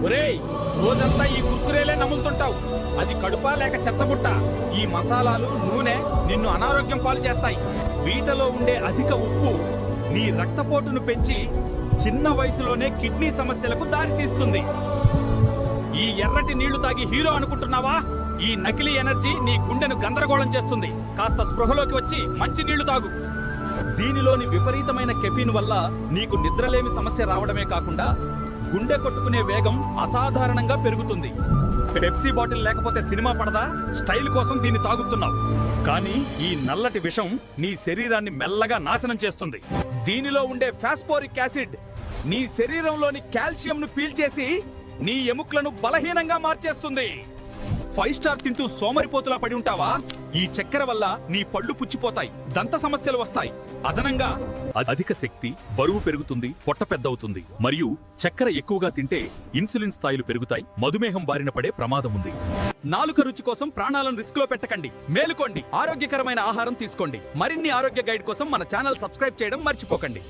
ఒరేయ్, రోజంతా ఈ కుర్కురేలే నములుతుంటావు. అది కడుపా లేక చెత్తబుట్ట? ఈ మసాలాలు, నూనె నిన్ను అనారోగ్యం పాలు చేస్తాయి. వీటిలో ఉండే అధిక ఉప్పు నీ రక్తపోటును పెంచి చిన్న వయసులోనే కిడ్నీ సమస్యలకు దారితీస్తుంది. ఈ ఎర్రటి నీళ్లు తాగి హీరో అనుకుంటున్నావా? ఈ నకిలీ ఎనర్జీ నీ గుండెను గందరగోళం చేస్తుంది. కాస్త స్పృహలోకి వచ్చి మంచి నీళ్లు తాగు. దీనిలోని విపరీతమైన కెఫీన్ వల్ల నీకు నిద్రలేమి సమస్య రావడమే కాకుండా గుండె కొట్టుకునే వేగం అసాధారణంగా పెరుగుతుంది. పెప్సీ బాటిల్ లేకపోతే సినిమా పడదా? స్టైల్ కోసం దీన్ని తాగుతున్నావు. కానీ ఈ నల్లటి విషం నీ శరీరాన్ని మెల్లగా నాశనం చేస్తుంది. దీనిలో ఉండే ఫాస్ఫోరిక్ యాసిడ్ నీ శరీరంలోని కాల్షియంను పీల్చేసి నీ ఎముకలను బలహీనంగా మార్చేస్తుంది. 5 స్టార్ తింటూ సోమరిపోతులా పడి ఉంటావా? ఈ చక్కెర వల్ల నీ పళ్ళు పుచ్చిపోతాయి, దంత సమస్యలు వస్తాయి. అదనంగా అధిక శక్తి, బరువు పెరుగుతుంది, పొట్ట పెద్దవుతుంది. మరియు చక్కెర ఎక్కువగా తింటే ఇన్సులిన్ స్థాయిలు పెరుగుతాయి, మధుమేహం బారిన పడే ప్రమాదం ఉంది. నాలుక రుచి కోసం ప్రాణాలను రిస్క్ లో పెట్టకండి. మేలుకోండి, ఆరోగ్యకరమైన ఆహారం తీసుకోండి. మరిన్ని ఆరోగ్య గైడ్ కోసం మన ఛానల్ సబ్స్క్రైబ్ చేయడం మర్చిపోకండి.